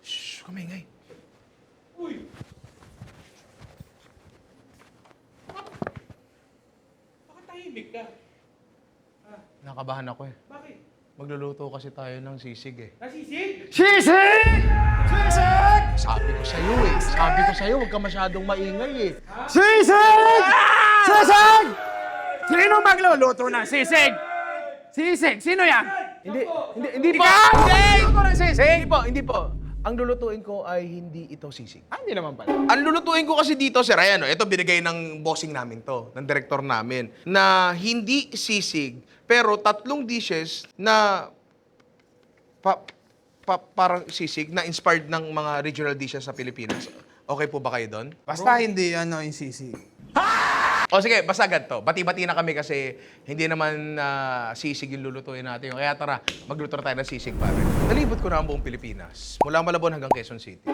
Shhh, kamingay. Uy! Bakit tahimik ka? Nakabahan ako eh. Bakit? Magluluto kasi tayo ng sisig eh. Nasisig? Sisig! Sisig! Sabi ko sa'yo eh. Sabi ko sa'yo, huwag ka masyadong maingay eh. Sisig! Sisig! Sino magluluto ng sisig? Sisig? Sino yan? Hindi po. Ikaw! Hindi! Magluluto ng sisig? Hindi po. Ang lulutuin ko ay hindi ito sisig. Hindi naman pala. Ang lulutuin ko kasi dito, Sir Ryan, ito binigay ng bossing namin to, ng director namin, na hindi sisig, pero 3 dishes na parang sisig na inspired ng mga regional dishes sa Pilipinas. Okay po ba kayo doon? Basta hindi yung sisig. O sige, basta ganito. Bati-bati na kami kasi hindi naman sisig yung lulutuin natin. Kaya tara, magluto na tayo ng sisig, pare. Nalibot ko na ang buong Pilipinas. Mula Malabon hanggang Quezon City.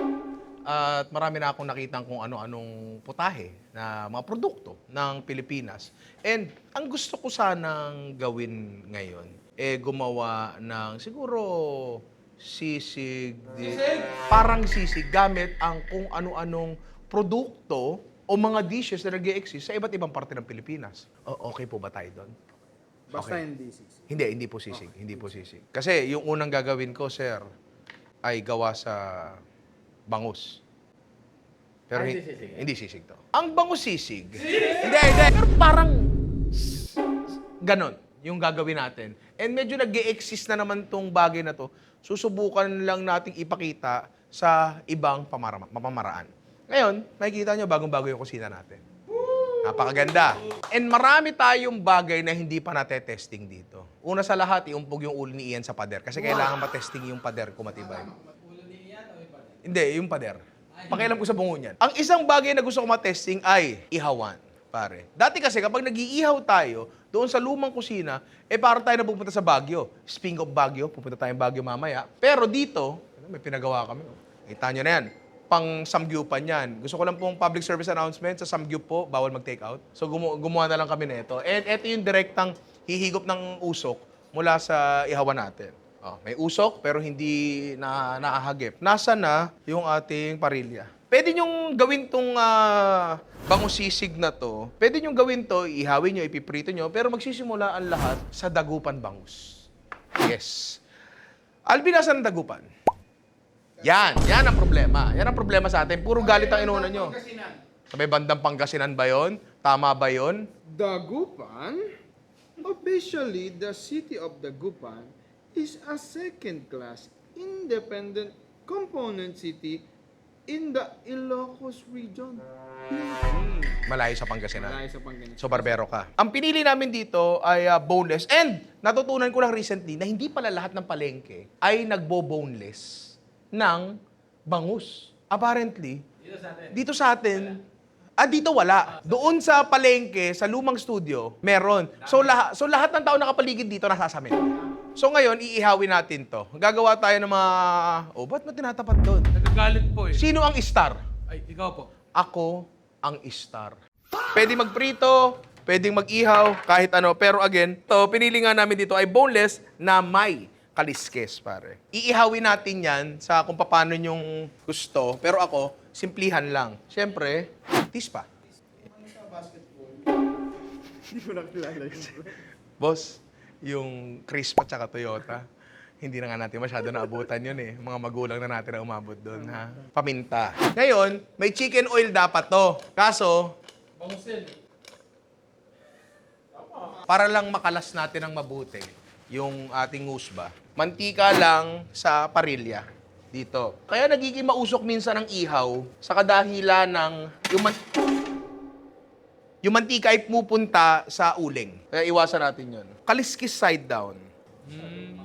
At marami na akong nakitang kung ano-anong putahe na mga produkto ng Pilipinas. And ang gusto ko sanang gawin ngayon, gumawa ng siguro sisig. Parang sisig gamit ang kung ano-anong produkto o mga dishes na nag-e-exist sa iba't ibang parte ng Pilipinas. Okay po ba tayo doon? Basta hindi sisig. Hindi po sisig. Hindi po sisig. Kasi yung unang gagawin ko, sir, ay gawa sa bangus. Pero hindi sisig to. Ang bangus sisig. Hindi. Pero parang ganon yung gagawin natin. And medyo nag-e-exist na naman tong bagay na to. Susubukan lang nating ipakita sa ibang pamamaraan. Ngayon, makikita nyo, bagong-bago yung kusina natin. Napakaganda. And marami tayong bagay na hindi pa natetesting dito. Una sa lahat, iumpog yung ulo ni Ian sa pader. Kasi kailangan matesting yung pader kung matibay. Ulo ni Ian o yung pader? Hindi, yung pader. Pakialam ko sa bungo niyan. Ang isang bagay na gusto ko matesting ay ihawan, pare. Dati kasi kapag nag-iihaw tayo, doon sa lumang kusina, parang tayo na pupunta sa Baguio. Speaking of Baguio, pupunta tayong Baguio mamaya. Pero dito, may pinagawa kami. Kita nyo na yan. Pang samgyupan yan. Gusto ko lang pong public service announcement sa samgyup po, bawal mag-take out. So gumawa na lang kami nito. And ito yung direktang hihigop ng usok mula sa ihawan natin. May usok pero hindi na nakahagip. Nasa na yung ating parilya. Pwede nyong gawin tong bangus sisig na to. Pwede nyong gawin to, ihawin nyo, ipiprito nyo, pero magsisimula ang lahat sa dagupan bangus. Yes. Alvin, nasaan ang dagupan? Yan ang problema. Yan ang problema sa atin. Puro galit ang inuuna nyo. Sa may bandang Pangasinan ba yun? Tama ba yun? Dagupan? Officially, the city of Dagupan is a second-class, independent component city in the Ilocos region. Malayo sa Pangasinan. Malayo sa Pangasinan. So, barbero ka. Ang pinili namin dito ay boneless. And natutunan ko lang recently na hindi pala lahat ng palengke ay nagbo-boneless ng bangus. Apparently, dito sa atin, dito wala. Doon sa palengke, sa lumang studio, meron. So lahat ng tao nakapaligid dito nasasamin. So ngayon, iihawin natin to. Gagawa tayo ng mga... ba't mo tinatapat doon? Nagagalit po eh. Sino ang star? Ay, ikaw po. Ako ang star. Pwede magprito, pwedeng mag-ihaw, kahit ano. Pero again, pinili nga namin dito ay boneless na may kaliskes, pare. Iihawin natin yan sa kung paano yung gusto. Pero ako, simplihan lang. Siyempre, tispa. Hindi ko nakilala yun. Boss, yung Crispa tsaka Toyota, hindi na nga natin masyado naabutan yun eh. Mga magulang na natin na umabot doon, ha? Paminta. Ngayon, may chicken oil dapat to. Kaso, Bangusin. para lang makalas natin ng mabuti yung ating husba, mantika lang sa parilya dito. Kaya nagiging mausok minsan ng ihaw sa kadahilan ng yung mantika ay pupunta sa uling. Kaya iwasan natin yun. Kaliskis side down. Yan.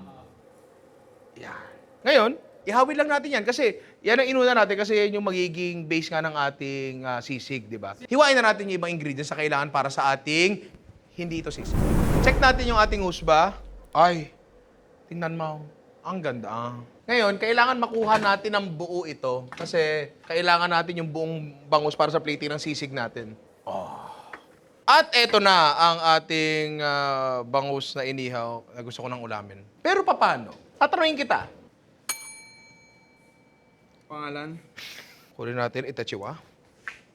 Ngayon, ihawin lang natin yan kasi yan ang inuna natin kasi yan yung magiging base nga ng ating sisig, di ba? Hiwain na natin yung ibang ingredients na kailangan para sa ating hindi ito sisig. Check natin yung ating husba. Ay, tingnan mo. Ang ganda. Ngayon, kailangan makuha natin ang buo ito kasi kailangan natin yung buong bangus para sa plating ng sisig natin. At eto na ang ating bangus na inihaw na gusto ko ng ulamin. Pero paano? Tatanungin kita, Pangalan? Kunin natin itachiwa.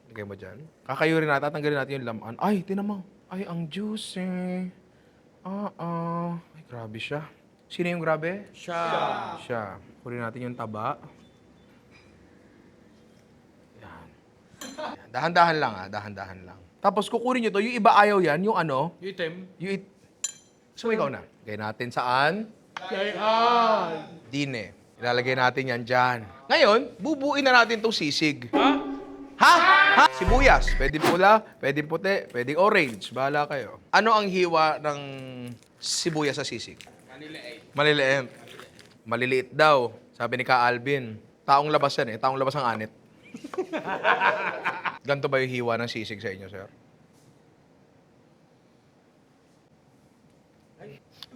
Lagay mo dyan. Kakayurin natin, tatanggalin natin yung laman. Ay, tinan mo. Ay, ang juicy. Ay, grabe siya. Sino yung grabe? Siya. Kunin natin yung taba. Yan. Yan. Dahan-dahan lang dahan-dahan lang. Tapos kukunin nyo to, yung iba ayaw yan, yung ano, Item. yung So, ikaw na. Lagay natin saan? Dine. Ilalagay natin yan dyan. Ngayon, bubuin na natin itong sisig. Ha? Sibuyas. Pwede pula, pwede puti, pwede orange. Bahala kayo. Ano ang hiwa ng sibuyas sa sisig? Maliliit. Maliliit daw. Sabi ni Ka Alvin. Taong labas yan Taong labas ang anit. Ganito ba yung hiwa ng sisig sa inyo, sir?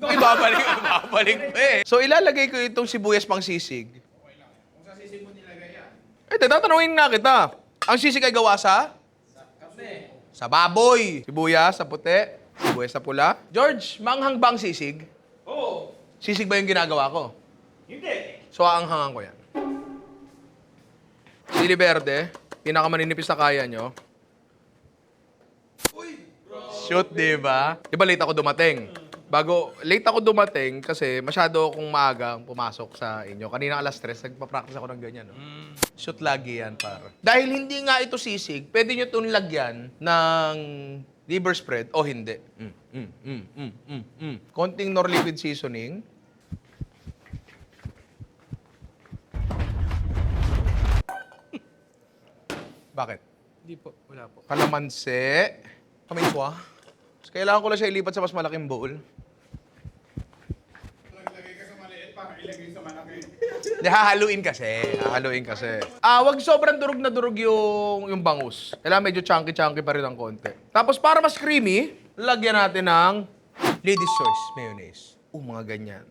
Ibabalik pa So, ilalagay ko itong sibuyas pang sisig. Okay lang. Kung sa sisig mo nilagay yan. Tatanungin nga kita. Ang sisig ay gawa sa? Sa baboy. Sibuyas sa puti, sibuyas sa pula. George, maanghang ba ang sisig? Oo. Sisig ba yung ginagawa ko? Hindi. So, aanghangan ko yan. Sili verde, pinakamaninipis na kaya nyo. Shoot, di ba? Di ba late ako dumating? Late ako dumating kasi masyado akong maagang pumasok sa inyo. Kanina alas 3, nagpa-practice ako ng ganyan. No? Shoot lagi yan, par. Dahil hindi nga ito sisig, pwede nyo itong lagyan ng liver spread o hindi. Konting nor liquid seasoning. Bakit? Hindi po. Wala po. Kalamansi. Kamaiswa. Kailangan ko lang siya ilipat sa mas malaking bowl. Naglagay ka sa maliit para ilagay sa malaki. Hindi, hahaluin kasi. Wag sobrang durog na durog yung bangus. Kailangan medyo chunky-chunky pa rin ng konti. Tapos para mas creamy, lagyan natin ng Lady's Choice mayonnaise. Mga ganyan.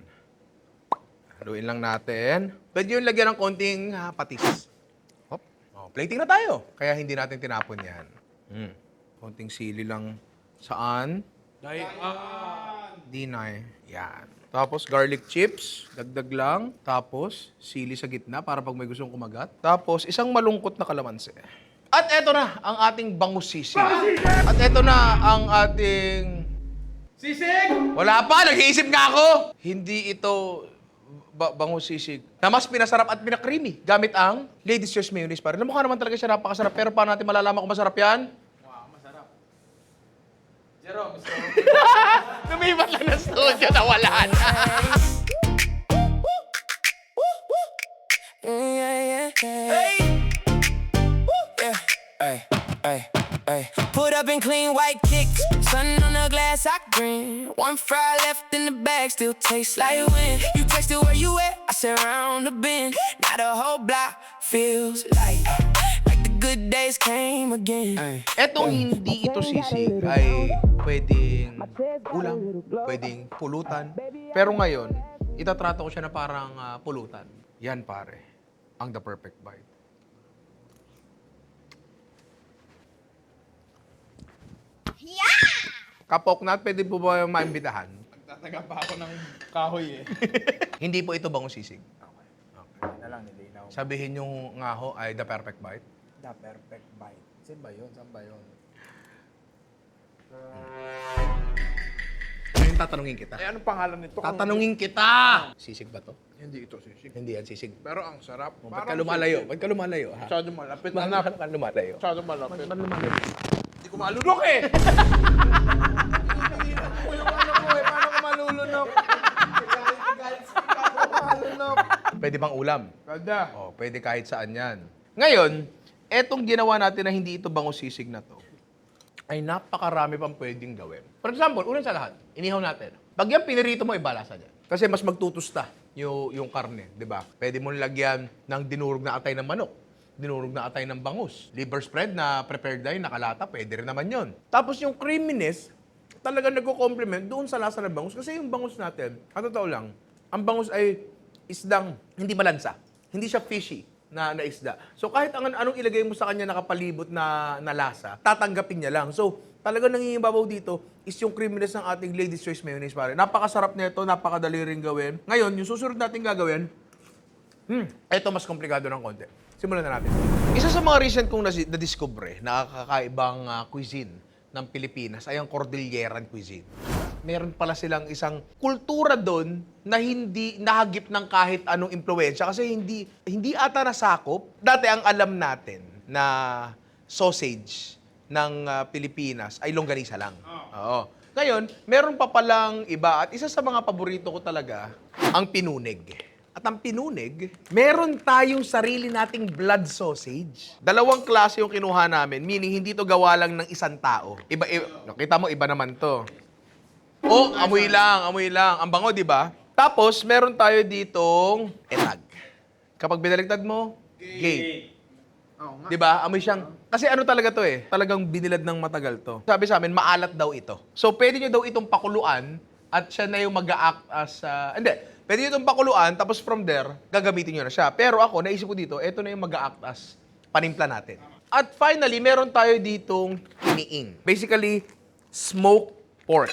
Haluin lang natin. Pwede yung lagyan ng konting patis. Hop. Plating na tayo. Kaya hindi natin tinapon yan. Konting sili lang. Saan? Dinay. Yan. Tapos garlic chips, dagdag lang. Tapos sili sa gitna para pag may gustong kumagat. Tapos isang malungkot na kalamansi. At eto na ang ating bangus sisig. At eto na ang ating... Sisig! Wala pa, nag-iisip nga ako! Hindi ito bangus sisig na mas pinasarap at pinakreamy gamit ang Lady's Choice mayonnaise. Pare, mukha naman talaga siya napakasarap. Pero paano natin malalaman kung masarap yan? Jerome, so... Lumipat lang na studio na wala na. Put up in clean white kicks, sun on the glass, I grin. One fry left in the bag, still tastes like wind. You texted where you at, I said round the bend. Now the whole block feels like the good days came again. Etong hindi ito sisig ay pwedeng ulam, pwedeng pulutan. Pero ngayon, itatrato ko siya na parang pulutan. Yan pare, ang the perfect bite. Kapok nat, pwede po ba yung maimbitahan? Nagtataga pa ako ng kahoy Hindi po ito bangus sisig. Na lang, nilinaw. Sabihin yung ngaho ay the perfect bite. The perfect bite. Saan ba yun? Saan ba yun? Ngayon tatanungin kita. anong pangalan nito? Tatanungin kita! Sisig ba to? Hindi ito sisig. Hindi yan sisig. Pero ang sarap. Ba't ka lumalayo? Ba't ka lumalayo? Ha? Masyado malapit. Bakit ka lumalayo? Masyado malapit. Ba't lumalayo? Hindi ko malunok eh! Paano ko malulunok? Malunok. Pwede bang ulam? Kada. Oh, pwede kahit saan yan. Ngayon, etong ginawa natin na hindi ito bangus sisig na to, ay napakarami pang pwedeng gawin. For example, unang sa lahat, inihaw natin. Pag yan pinirito mo, ibalasa niya. Kasi mas magtutusta yung karne, di ba? Pwede mo lagyan ng dinurog na atay ng manok, dinurog na atay ng bangus, liver spread na prepared na yun, nakalata, pwede rin naman yon. Tapos yung creaminess, talagang nagko-complement doon sa lasa ng bangus. Kasi yung bangus natin, at totoo lang, ang bangus ay isdang hindi malansa. Hindi siya fishy na isda. So kahit anong ilagay mo sa kanya nakapalibot na lasa, tatanggapin niya lang. So talagang nangingibabaw dito is yung creaminess ng ating Lady's Choice mayonnaise, pare. Napakasarap nito, napakadali rin gawin. Ngayon, yung susunod natin gagawin, Ito mas komplikado ng konti. Simulan na natin. Isa sa mga recent kong na-discover na kakaibang cuisine ng Pilipinas ay ang Cordilleran cuisine. Meron pala silang isang kultura doon na hindi nahagip ng kahit anong impluwensya kasi hindi ata nasakop. Dati ang alam natin na sausage ng Pilipinas ay longganisa lang. Oo. Ngayon, meron pa palang iba at isa sa mga paborito ko talaga ang pinunig. At ang pinunig, meron tayong sarili nating blood sausage. Dalawang klase yung kinuha namin, meaning hindi to gawa lang ng isang tao. Nakita mo, iba naman to. Oh, amoy lang. Ang bango, di ba? Tapos, meron tayo ditong etag. Kapag binaligtad mo, gate. Di ba? Amoy siyang... Kasi ano talaga to eh, talagang binilad ng matagal to. Sabi sa amin, maalat daw ito. So, pwede nyo daw itong pakuluan at siya na yung mag-a-act as... Pwede nyo itong pakuluan, tapos from there, gagamitin nyo na siya. Pero ako, naisip ko dito, ito na yung mag-a-act as panimpla natin. At finally, meron tayo ditong kiniing. Basically, smoked pork.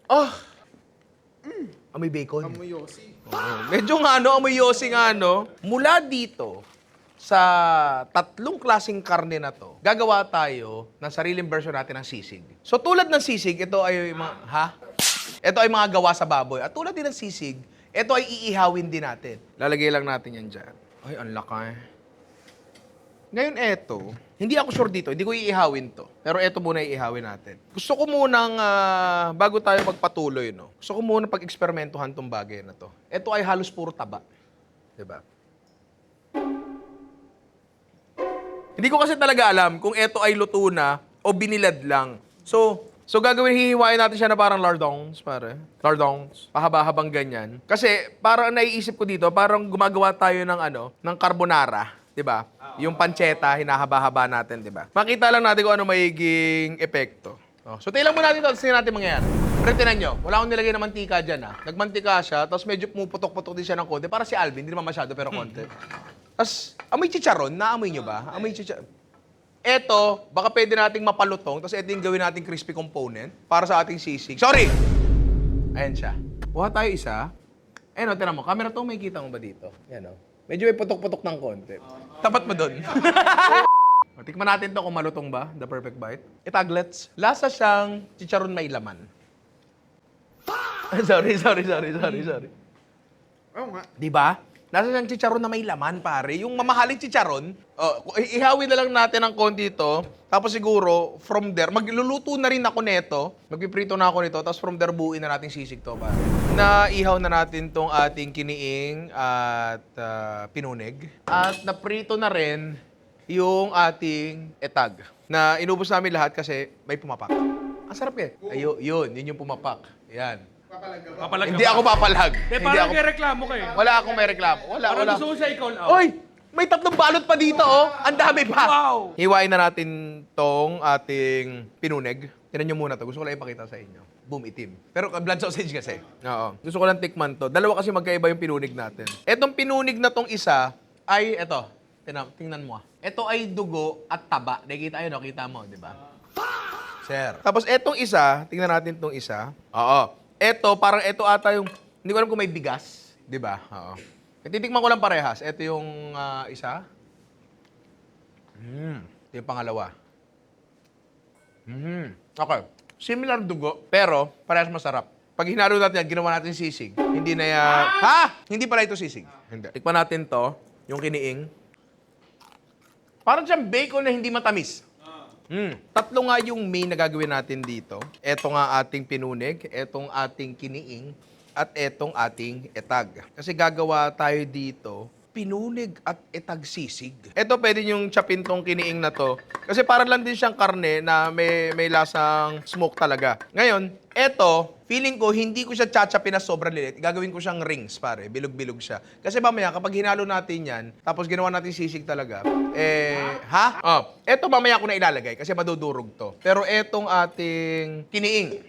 Oh! Amoy bacon. Amoy yosi. Medyo nga amoy yosi nga Mula dito, sa tatlong klaseng karne na to, gagawa tayo ng sariling version natin ng sisig. So tulad ng sisig, ito ay ito ay mga gawa sa baboy. At tulad din ng sisig, ito ay iihawin din natin. Lalagay lang natin yan dyan. Ay, ang laki. Ngayon eto, hindi ako sure dito, hindi ko iihawin to. Pero eto muna iihawin natin. Gusto ko munang, bago tayo magpatuloy, gusto ko muna pag-eksperimentuhan tong bagay na to. Ito ay halos puro taba. Diba? Hindi ko kasi talaga alam kung ito ay luto na o binilad lang. So gagawin, hihiwain natin siya na parang lardons, pare. Lardons. Pahaba-habang ganyan. Kasi parang naiisip ko dito, parang gumagawa tayo ng carbonara. 'Di ba? Yung pancetta, hinahaba-haba natin, 'di ba? Makita lang natin kung ano magiging epekto. So tingnan mo natin ito, tingnan natin mangyayari. Pero tinan nyo, wala akong nilagay na mantika dyan Nagmantika siya, tapos medyo pumuputok-putok din siya ng konti. Para si Alvin, hindi naman masyado, pero konti. Tapos, amoy chicharon, naamoy nyo ba? Amoy chicharon. Eto, baka pwede nating mapalutong, tapos ito yung gawin nating crispy component para sa ating sisig. Sorry! Ayan siya. Kuha tayo isa. Ayan tinan mo, camera to, may kita mo ba dito? Ayan medyo may putok-putok ng konti. Tapat mo doon. Tikman natin to kung malutong ba, the perfect bite. Itaglets. Lasa siyang chicharon may laman. Sorry. Oo nga. Di ba? Nasa siyang chicharon na may laman, pare. Yung mamahaling chicharon, ihawin na lang natin ng konti ito. Tapos siguro, from there, magluluto na rin ako nito. Magpiprito na ako nito. Tapos from there, buuin na natin sisig to, pare. Naihaw na natin tong ating kiniing at pinunig. At naprito na rin yung ating etag. Na inubos namin lahat kasi may pumapak. Ang sarap eh. Yun yung pumapak. Yan. Papalag Hindi ako papalag. Hindi parang ako. may reklamo kayo. Wala akong may reklamo. Parang Wala. gusto ko siya i-call out. Oy! May tatlong balot pa dito, Ang dami pa. Wow! Hiwain na natin tong ating pinunig. Tinan nyo muna to. Gusto ko lang ipakita sa inyo. Boom, itim. Pero blood sausage kasi. Oo. Gusto ko lang tikman to. Dalawa kasi magkaiba yung pinunig natin. Etong pinunig na tong isa ay, eto. Tingnan mo. Ito ay dugo at taba. Nakikita yun, kita mo, di ba? Sir. Tapos etong isa, tingnan natin tong isa. Oo. Eto, parang eto ata yung, hindi ko alam kung may bigas. Di ba? Oo. Titikman ko lang parehas. Eto yung isa. Ito yung pangalawa. Okay. Similar dugo, pero parehas masarap. Pag hinalo natin yan, ginawa natin sisig. Hindi na yan... Ha? Hindi pala ito sisig. Hindi. Tikman natin to, yung kiniing. Parang siyang bacon na hindi matamis. Tatlo nga yung main na gagawin natin dito. Ito nga ating pinunig, etong ating kiniing, at etong ating etag. Kasi gagawa tayo dito, pinunig at etag sisig. Ito pwede yung chapin tong kiniing na to. Kasi para lang din siyang karne na may lasang smoke talaga. Ngayon, eto, feeling ko, hindi ko siya chachapin na sobrang lilit. Gagawin ko siyang rings, pare. Bilog-bilog siya. Kasi mamaya, kapag hinalo natin yan, tapos ginawa natin sisig talaga, eto mamaya ko na ilalagay kasi madudurog to. Pero etong ating kiniing,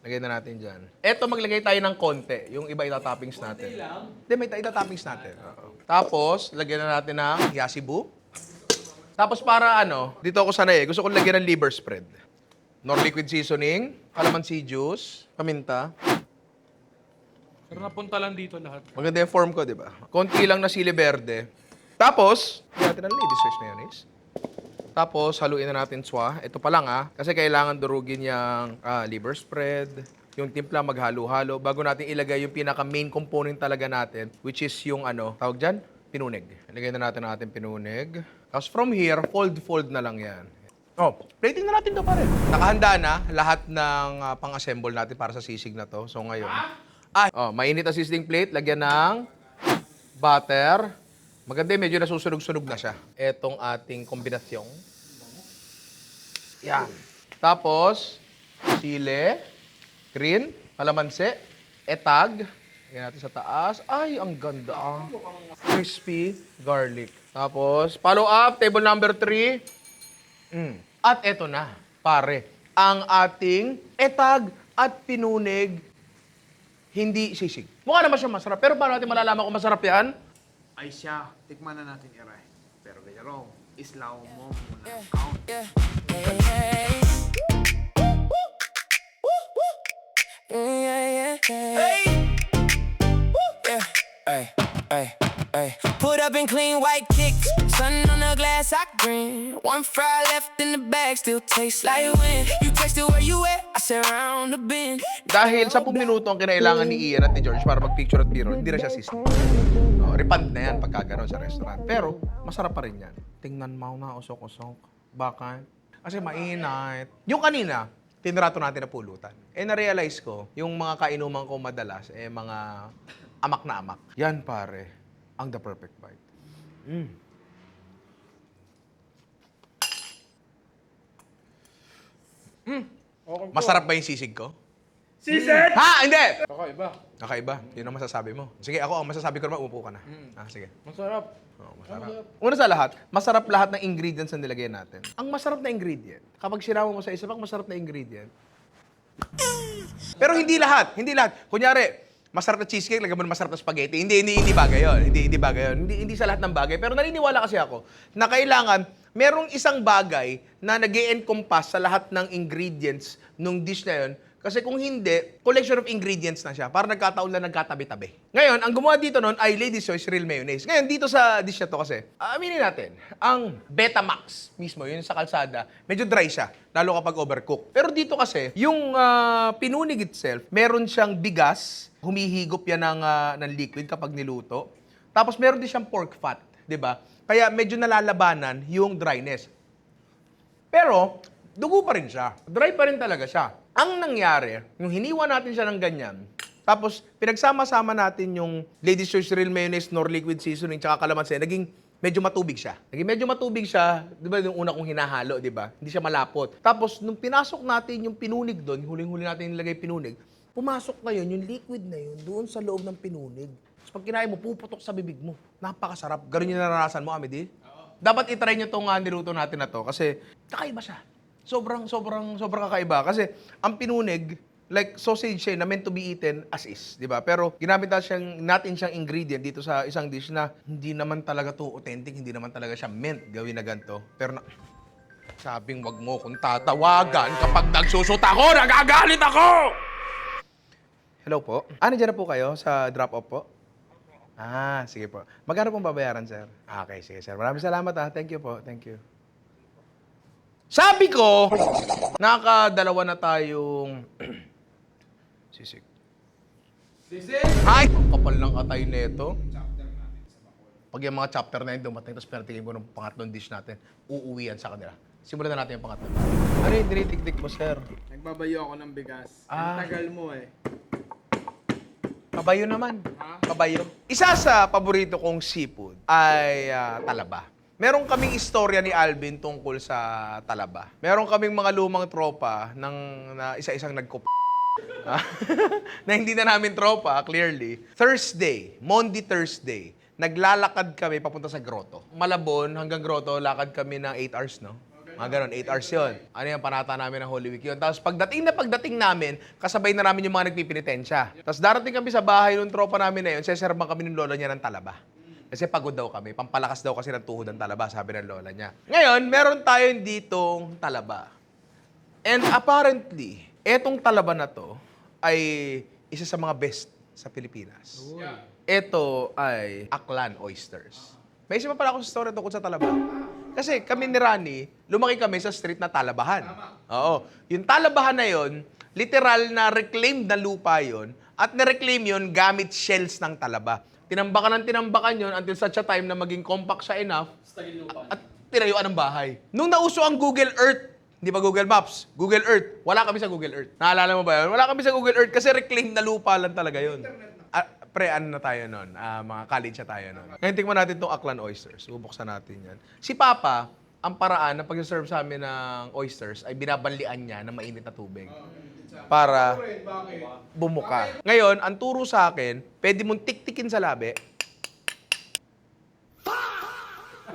lagay na natin dyan. Eto, maglagay tayo ng konti. Yung iba itatoppings natin. Hindi, may itatoppings natin. Tapos, lagyan na natin ng yasibu. Tapos para dito ako sanay gusto ko lagyan ng liver spread. Nor liquid seasoning, calamansi juice, paminta. Pero napunta lang dito lahat. Maganda yung form ko, di ba? Konti lang na sili verde. Tapos, lagyan natin ng ladies choice mayonnaise. Tapos, haluin na natin swa. Ito pa lang kasi kailangan durugin yung liver spread, yung timpla maghalo-halo, bago natin ilagay yung pinaka-main component talaga natin, which is yung tawag dyan? Pinunig. Ilagay na natin ang ating pinunig. Tapos from here, fold na lang yan. Oh, plating na natin to pare. Nakahanda na lahat ng pang-assemble natin para sa sisig na to. So ngayon, mainit ang sizzling plate. Lagyan ng butter. Maganda medyo nasusunog-sunog na siya. Etong ating kombinasyon. Yan. Tapos, sile, green, kalamansi, etag. Lagyan natin sa taas. Ay, ang ganda. Crispy garlic. Tapos, follow up, table number 3. At eto na, pare. Ang ating etag at pinunig, hindi sisig. Mukha naman siya masarap. Pero paano natin malalaman kung masarap yan? Ay siya, tikman na natin iray. Pero ganyan raw, islaw mo muna. Count. Yeah, yeah, yeah. Yeah, yeah, yeah. Yeah, ay, ay, ay. Put up in clean white kicks, sun on the glass, I grin. One fry left in the bag, still tastes like wind. You texted where you at, I said round the bend. Dahil 10 minuto ang kinailangan ni Ian at ni George para mag-picture at b-roll, hindi na siya sisig. Refund na yan pagka gano'n sa restaurant. Pero, masarap pa rin yan. Tingnan mo na, usok-usok. Bakit? Kasi mainit. Yung kanina, tinrato natin na pulutan. Na-realize ko, yung mga kainuman ko madalas, mga amak na amak. Yan, pare, ang the perfect bite. Masarap ba yung sisig ko? Sisig! Ha! Hindi! Kakaiba. Kakaiba. Yun ang masasabi mo. Sige, ako, ang masasabi ko naman, umupo ka na. Sige. Masarap. Oo, masarap. Una sa lahat, masarap lahat ng ingredients na nilagay natin. Ang masarap na ingredient, kapag sinama mo sa isa pang masarap na ingredient, pero hindi lahat. Hindi lahat. Kunyari, masarap na cheesecake, lagyan mo ng masarap na spaghetti. Hindi bagay yun. Hindi bagay yun. Hindi sa lahat ng bagay. Pero naniniwala kasi ako na kailangan merong isang bagay na nag-e-encompass sa lahat ng ingredients nung dish na yun. Kasi kung hindi, collection of ingredients na siya. Para nagkataon lang nagkatabi-tabi. Ngayon, ang gumawa dito nun ay Ladies Choice Real Mayonnaise. Ngayon, dito sa dish na to kasi, aminin natin, ang Betamax mismo, yun sa kalsada, medyo dry siya. Lalo kapag overcook. Pero dito kasi, yung pinunig itself, meron siyang bigas, humihigop yan ng liquid kapag niluto. Tapos meron din siyang pork fat, di ba? Kaya medyo nalalabanan yung dryness. Pero, dugo pa rin siya. Dry pa rin talaga siya. Ang nangyari, yung hiniwa natin siya ng ganyan, tapos pinagsama-sama natin yung Ladies Choice Real Mayonnaise, nor liquid seasoning, tsaka kalamansi, naging medyo matubig siya. Di ba yung una kong hinahalo, di ba? Hindi siya malapot. Tapos, nung pinasok natin yung pinunig doon, huling-huli natin nilagay pinunig, pumasok na yun, yung liquid na yun, doon sa loob ng pinunig. Tapos pag kinain mo, puputok sa bibig mo. Napakasarap. Ganun yung naranasan mo, Amity? Dapat itry nyo itong niluto natin na to kasi kakaiba siya. Sobrang kakaiba. Kasi ang pinunig, like sausage siya na meant to be eaten as is, di ba? Pero ginamit natin siyang ingredient dito sa isang dish na hindi naman talaga to authentic, hindi naman talaga siya meant gawin na ganito. Pero sabing wag mo kung tatawagan kapag nagsusut ako, nagagalit ako! Hello po. Nandiyan na po kayo sa drop-off po? Sige po. Magkano pong babayaran, sir? Okay, sige, sir. Maraming salamat, Thank you po. Thank you. Sabi ko, nakadalawa na tayong sisig. Sisig! Ay! Ang kapal ng katay nito. Pag yung mga chapter na yun dumating, tapos pinatingin ko ng pangatlong dish natin, uuwi yan sa kanila. Simulan na natin yung pangatlo. Ano yung dinitik-tik mo, sir? Nagbabayo ako ng bigas. Ah. Ang tagal mo eh. Kabayo naman. Kabayo. Isa sa paborito kong seafood ay talaba. Meron kaming istorya ni Alvin tungkol sa talaba. Meron kaming mga lumang tropa na isa-isang na hindi na namin tropa, clearly. Monday, Thursday, naglalakad kami papunta sa grotto. Malabon hanggang grotto, lakad kami ng 8 hours, no? Mga ganon, 8 hours yun. Ano yung panata namin ng Holy Week yun. Tapos pagdating namin, kasabay na namin yung mga nagpipinitensya. Tapos darating kami sa bahay ng tropa namin na yun, seserban kami ng lola niya ng talaba. Kasi pagod daw kami. Pampalakas daw kasi ng tuhod ng talaba, sabi ng lola niya. Ngayon, meron tayong ditong talaba. And apparently, etong talaba na to ay isa sa mga best sa Pilipinas. Ito ay Aklan Oysters. May isa pa pala ako sa story tungkol sa Talaba. Kasi kami ni Rani, lumaki kami sa street na Talabahan. Oo. Yung Talabahan na yon, literal na reclaimed na lupa yon at na-reclaim yon gamit shells ng Talaba. Tinambakan yun until such a time na maging compact siya enough at tinayuan ng bahay. Nung nauso ang Google Earth, hindi pa Google Maps, Google Earth, wala kami sa Google Earth. Naalala mo ba yun? Wala kami sa Google Earth kasi reclaimed na lupa lang talaga yun. Ano na tayo nun? Mga college na tayo nun. Ngayon, tingnan natin itong Aklan Oysters. Bubuksan natin yan. Si Papa, ang paraan na pag-serve sa amin ng oysters ay binabanlian niya ng mainit na tubig. Para bumuka. Ngayon, ang turo sa akin, pwede mong tiktikin sa labi.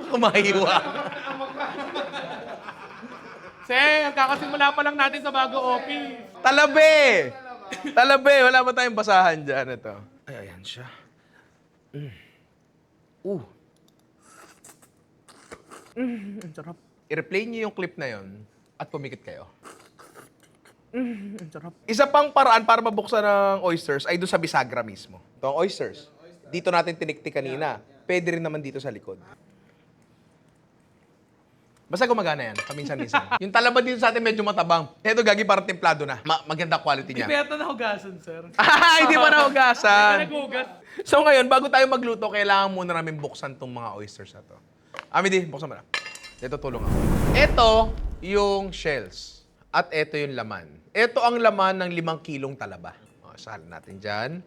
Kumahiwa. Sir, kakasimula pa lang natin sa bago office. Talabe! Talabe! Wala ba tayong basahan dyan? Ito. Ay, ayan siya. Ang sarap. I-replay niyo yung clip na yon at pumikit kayo. Ang sarap. Isa pang paraan para mabuksan ng oysters ay doon sa bisagra mismo. Ito ang oysters. Dito natin tiniktik kanina. Pwede rin naman dito sa likod. Basta gumagana yan, paminsan-minsan. Yung Talaba dito sa atin medyo matabang. Ito, gagi, parang templado na. Maganda quality Hindi niya. pa yata nahugasan, sir. Hindi pa nahugasan. Naghugas. So ngayon, bago tayo magluto, kailangan muna namin buksan tong mga oysters na to. Amity, buksan mo na. Ito, tulong ako. Ito yung shells. At ito yung laman. Ito ang laman ng 5 kilong talaba. O, sahalin natin dyan.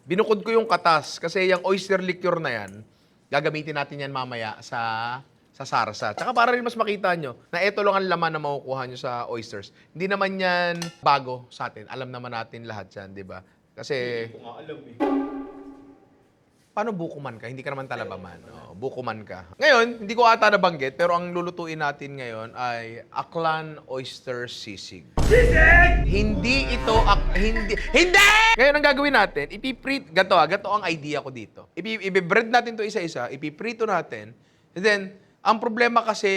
Binukod ko yung katas kasi yung oyster liqueur na yan, gagamitin natin yan mamaya sa sarsa. Tsaka para rin mas makita nyo na ito lang ang laman na makukuha nyo sa oysters. Hindi naman yan bago sa atin. Alam naman natin lahat yan, di ba? Kasi... Hindi ko nga alam eh. Paano bukuman ka? Hindi ka naman talabaman. O, bukuman ka. Ngayon, hindi ko ata nabanggit, pero ang lulutuin natin ngayon ay Aklan Oyster Sisig. Sisig! Hindi ito... hindi! Ngayon, ang gagawin natin, ipiprito... Gato ang idea ko dito. Ibibread natin to isa-isa, ipiprito natin, and then, ang problema kasi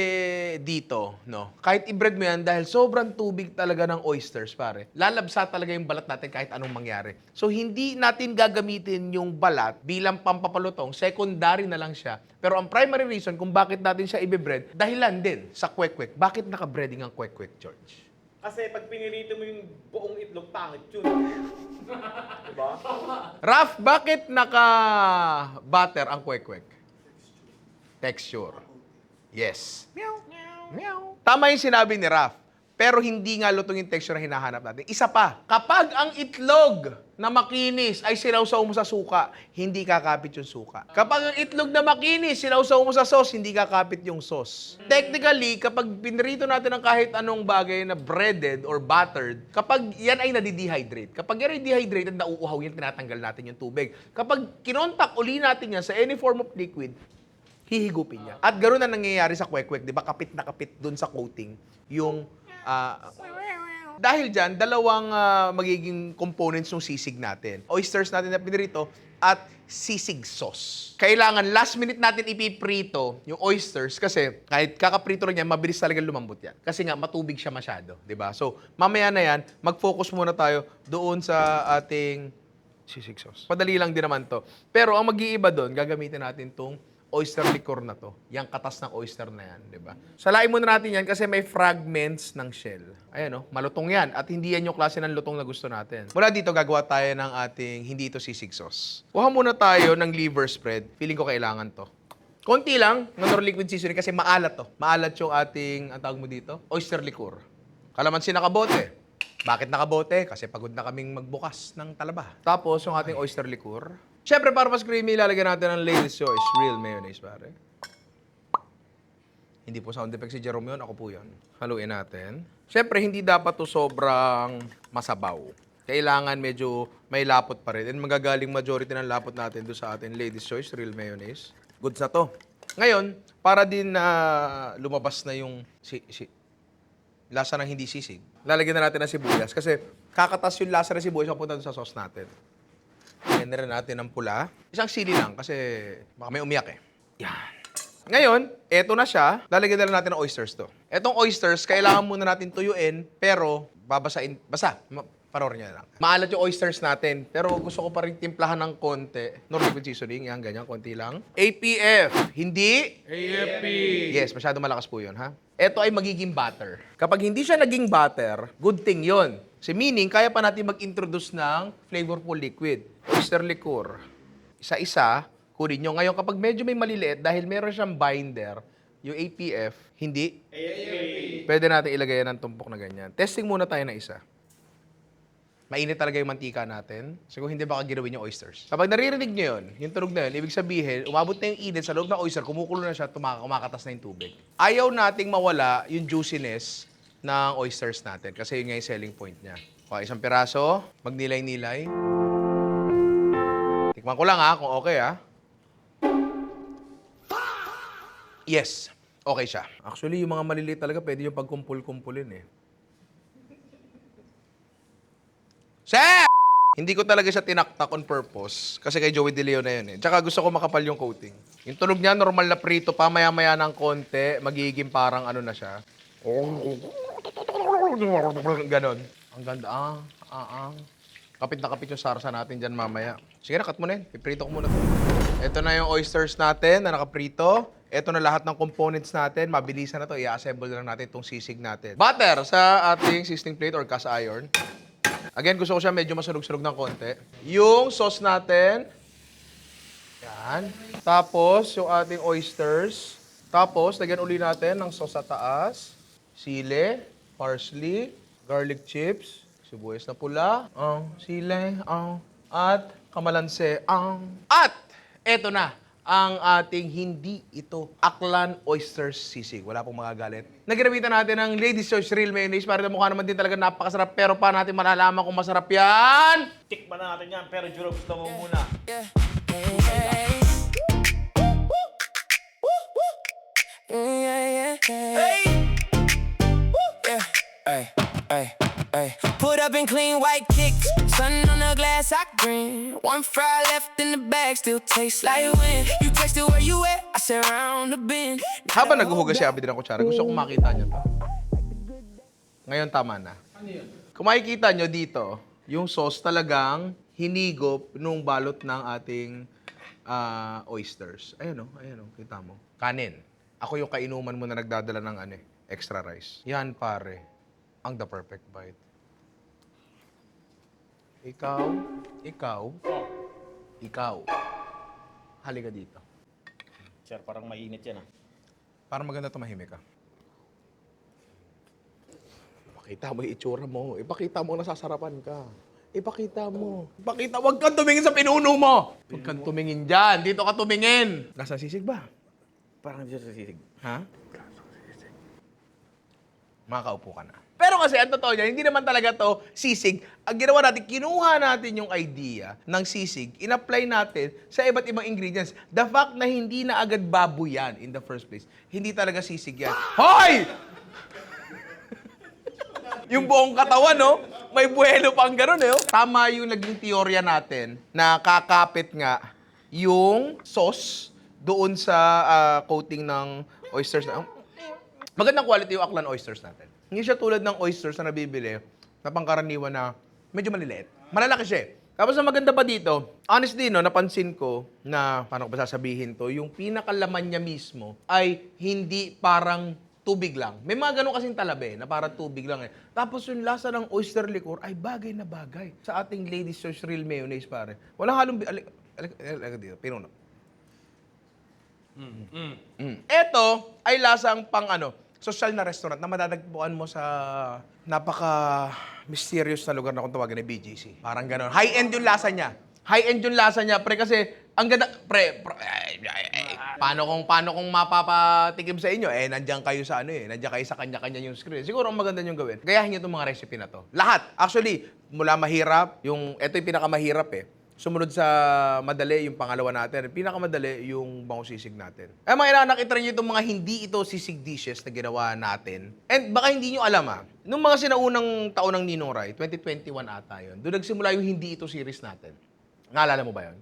dito, no, kahit i-bread mo yan, dahil sobrang tubig talaga ng oysters, pare, lalabsa talaga yung balat natin kahit anong mangyari. So, hindi natin gagamitin yung balat bilang pampapalutong, secondary na lang siya. Pero ang primary reason kung bakit natin siya i-bread, dahilan din sa kwek-kwek. Bakit naka-breading ang kwek-kwek, George? Kasi pag pinirito mo yung buong itlog, pangit yun. Diba? Raf, bakit naka-butter ang kwek-kwek? Texture. Yes. Meow. Meow. Tama yung sinabi ni Raf. Pero hindi nga lutong yung texture na hinahanap natin. Isa pa, kapag ang itlog na makinis ay sinawsaw mo sa suka, hindi kakapit yung suka. Kapag ang itlog na makinis, sinawsaw mo sa sauce, hindi kakapit yung sauce. Technically, kapag pinrito natin ang kahit anong bagay na breaded or buttered, kapag yan ay nadidehydrate, kapag yan ay dehydrated, nauuhaw yan, tinatanggal natin yung tubig. Kapag kinontak uli natin yan sa any form of liquid, hihigupin niya. At gano'n na nangyayari sa kwek-kwek, di ba? Kapit na kapit dun sa coating yung... dahil dyan, dalawang magiging components ng sisig natin. Oysters natin na pinirito at sisig sauce. Kailangan last minute natin ipiprito yung oysters kasi kahit kakaprito lang yan, mabilis talaga lumambot yan. Kasi nga, matubig siya masyado. Di ba? So, mamaya na yan, mag-focus muna tayo doon sa ating sisig sauce. Padali lang din naman to. Pero ang mag-iiba doon, gagamitin natin tong oyster liquor na to. Yang katas ng oyster na yan, di ba? Salain muna natin yan kasi may fragments ng shell. Ayan, oh, malutong yan. At hindi yan yung klase ng lutong na gusto natin. Mula dito, gagawa tayo ng ating hindi ito sisig sauce. Kuha muna tayo ng liver spread. Feeling ko kailangan to. Konti lang, nonor liquid seasoning kasi maalat to. Maalat yung ating, ang tawag mo dito, oyster liquor. Kalamansi nakabote. Bakit nakabote? Kasi pagod na kaming magbukas ng talaba. Tapos, yung ating oyster liquor. Siyempre, para mas creamy, lalagyan natin ng Lady's Choice Real Mayonnaise, pare. Hindi po sound effect si Jerome yun, ako po yun. Haluin natin. Siyempre, hindi dapat to sobrang masabaw. Kailangan medyo may lapot pa rin. And magagaling majority ng lapot natin doon sa ating Lady's Choice Real Mayonnaise. Goods na to. Ngayon, para din na lumabas na yung lasa ng hindi sisig, lalagyan na natin ng sibuyas. Kasi kakatas yung lasa ng sibuyas papunta doon sa sauce natin. Lagyan na rin natin ng pula. Isang sili lang kasi baka may umiyak eh. Yan. Ngayon, eto na siya. Lalagyan na lang natin ng oysters to. Etong oysters, kailangan muna natin tuyuin, pero babasain, basa. Panoorin niya lang. Maalat yung oysters natin, pero gusto ko pa rin timplahan ng konti. No liquid seasoning, yan, ganyan, konti lang. APF, hindi? AFP. Yes, masyado malakas po yun, ha? Ito ay magiging butter. Kapag hindi siya naging butter, good thing yun. Kasi meaning, kaya pa natin mag-introduce ng flavorful liquid. Oyster liquor. Isa-isa, kunin nyo. Ngayon, kapag medyo may maliliit, dahil meron siyang binder, yung APF, hindi. Pwede natin ilagay yan ng tumpok na ganyan. Testing muna tayo na isa. Mainit talaga yung mantika natin. So kung hindi, baka ginawin yung oysters. Kapag naririnig nyo yun, yung tunog na yun, ibig sabihin, umabot na yung init sa loob ng oyster, kumukulo na siya, kumakatas na yung tubig. Ayaw nating mawala yung juiciness ng oysters natin kasi yun nga yung selling point niya. Okay, isang piraso, magnilay-nilay. Tikman ko lang ha, kung okay ha. Yes, okay siya. Actually, yung mga maliliit talaga, pwede yung pagkumpul-kumpulin eh. Sir! Hindi ko talaga siya tinaktak on purpose kasi kay Joey De Leon na yun eh. Tsaka gusto ko makapal yung coating. Yung tunog niya, normal na prito pa, maya-maya ng konti, magiging parang ano na siya. Ganon. Ang ganda. Kapit na kapit yung sarsa natin dyan mamaya. Sige na, cut mo na yun. Piprito ko muna to. Ito na yung oysters natin na nakaprito. Ito na lahat ng components natin. Mabilisan na to. I-assemble lang natin itong sisig natin. Butter sa ating sizzling plate or cast iron. Again, gusto ko siya medyo masunog-sunog ng konti. Yung sauce natin. Yan. Tapos, yung ating oysters. Tapos, lagyan uli natin ng sauce sa taas. Sili, parsley, garlic chips, sibuyas na pula, sili, at kamalanse, At, eto na, ang ating hindi ito Aklan Oysters Sisig. Wala pong magagalit. Nagiramitan natin ng Ladies Choice Real Mayonnaise para mukha naman din talaga napakasarap. Pero pa natin malalaman kung masarap yan? Tikman na natin yan, pero Juro, gusto mo muna. Yeah. Hey. Yeah. Hey. Yeah. Hey. Hey. Hey. Put up in clean white kicks, sun on the glass, I grin. One fry left in the bag, still tastes like wind. You texted where you at, I said round the bend. Habang naghuhugas si Abby din ng kutsara, gusto kong makita nyo to. Ngayon tama na. Kung makikita nyo dito, yung sauce talagang hinigop nung balot ng ating oysters. Ayan o, kita mo. Kanin. Ako yung kainuman mo na nagdadala ng extra rice. Yan pare, ang the perfect bite. Ikaw. Halika dito. Sir, parang mainit yan ah. Para maganda tumahimik ka. Ipakita mo yung itsura mo. Ipakita mo na sasarapan ka. Ipakita mo. Huwag kang tumingin sa pinuno mo. Huwag kang tumingin dyan. Dito ka tumingin. Nasa sisig ba? Parang hindi siya sa sisig. Ha? Makakaupo ka na. Pero kasi, ang totoo niya, hindi naman talaga to sisig. Ang ginawa natin, kinuha natin yung idea ng sisig, in-apply natin sa iba't ibang ingredients. The fact na hindi na agad baboy yan in the first place, hindi talaga sisig yan. Hoy! Yung buong katawan, no? May buwelo pang gano'n, eh. Oh. Tama yung naging teorya natin na kakapit nga yung sauce doon sa coating ng oysters. Magandang quality yung Aklan oysters natin. Hindi siya tulad ng oysters na nabibili na pangkaraniwan na medyo maliliit. Malalaki siya eh. Tapos ang maganda pa dito, honestly, no, napansin ko na, paano ko ba sasabihin to, yung pinakalaman niya mismo ay hindi parang tubig lang. May mga ganun kasing talabe na parang tubig lang eh. Tapos yung lasa ng oyster liquor ay bagay na bagay sa ating Ladies Choice Real Mayonnaise, pare. Walang halong... Alika dito, pinuno. Ito ay lasang pang social na restaurant na madadagpuan mo sa napaka-mysterious na lugar na kung tawagin na BGC. Parang gano'n. High-end yung lasa niya. High-end yung lasa niya, pre, kasi ang ganda... Paano kung mapapatikim sa inyo? Nandiyan kayo sa nandiyan kayo sa kanya-kanya yung screen. Siguro ang maganda niyong gawin. Gayahin niyo itong mga recipe na to. Lahat. Actually, mula mahirap, ito yung pinakamahirap eh. Sumunod sa madali, yung pangalawa natin. Pinakamadali, yung bango sisig natin. Mga inanak, itry nyo itong mga hindi ito sisig dishes na ginawa natin. And baka hindi nyo alam nung mga sinaunang taon ng Ninong Rai, 2021 ata yun, doon nagsimula yung hindi ito series natin. Naalala mo ba yun?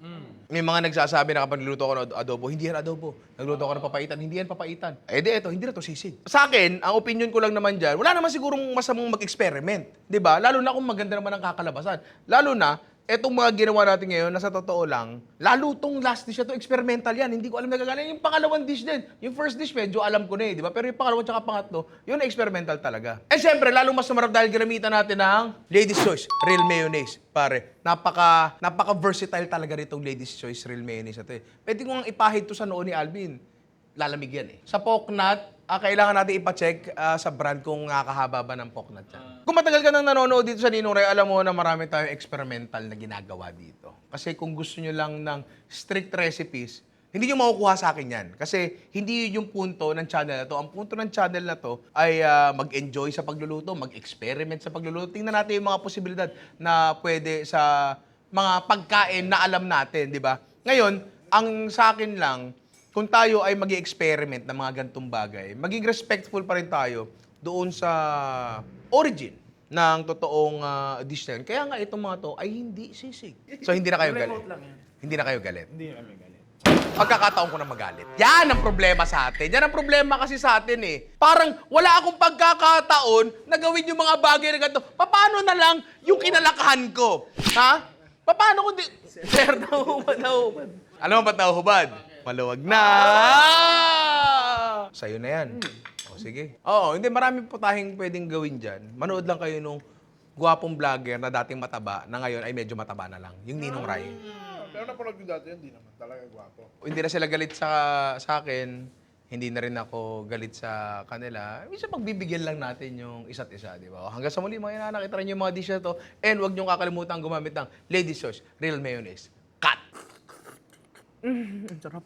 May mga nagsasabi na kapag nagluto ako ng adobo, hindi yan adobo. Nagluto ako ng papaitan, hindi yan papaitan. Eh di eto, hindi na to sisig. Sa akin, ang opinion ko lang naman dyan, wala naman sigurong masamang mag-experiment. 'Di ba? Lalo na kung maganda naman ang kakalabasan. Lalo na, etong mga ginawa natin ngayon, na sa totoo lang, lalo tong last dish na to, experimental yan. Hindi ko alam na gagana. Yung pangalawang dish din. Yung first dish, medyo alam ko na eh, di ba? Pero yung pangalawa at pangatlo, yun na experimental talaga. Eh syempre, lalong mas sumarap dahil ginamitan natin ng Lady's Choice Real Mayonnaise. Pare, napaka-versatile talaga nitong Lady's Choice Real Mayonnaise na to eh. Pwede ko nga ipahid to sa noo ni Alvin. Lalamig yan eh. Sa Poknut, kailangan natin ipacheck sa brand kung nakakahaba ba ng Poknut yan. Kung matagal ka nang nanonood dito sa Ninong Ray, alam mo na marami tayong experimental na ginagawa dito. Kasi kung gusto nyo lang ng strict recipes, hindi nyo makukuha sa akin yan. Kasi hindi yun yung punto ng channel na to. Ang punto ng channel na to ay mag-enjoy sa pagluluto, mag-experiment sa pagluluto. Tingnan natin yung mga posibilidad na pwede sa mga pagkain na alam natin, di ba? Ngayon, ang sa akin lang, kung tayo ay mag-experiment ng mga gantong bagay, maging respectful pa rin tayo doon sa origin ng totoong dish na yun. Kaya nga itong mga to ay hindi sisig. So hindi na kayo galit. Hindi na kayo galit. Hindi kami galit. Pagkakataon ko na magalit. Yan ang problema sa atin. Yan ang problema kasi sa atin eh. Parang wala akong pagkakataon na gawin yung mga bagay na ganito. Paano na lang yung kinalakahan ko? Ha? Paano kung di... Sir, nahuhubad. Alam mo ba't nahuhubad? Maluwag na! Sa'yo na yan. O, sige. Oo, hindi, marami po tayong pwedeng gawin dyan. Manood lang kayo nung gwapong vlogger na dating mataba, na ngayon ay medyo mataba na lang. Yung Ninong Ray. Pero napanood ko dati yun, hindi naman talaga gwapo. Hindi na sila galit sa akin. Hindi na rin ako galit sa kanila. Minsan pagbibigyan lang natin yung isa't isa, di ba? Hanggang sa muli, mga ina, nakita rin yung mga dish na to. And huwag niyong kakalimutan gumamit ng Lady's Choice Real Mayonnaise. Cut! Sarap.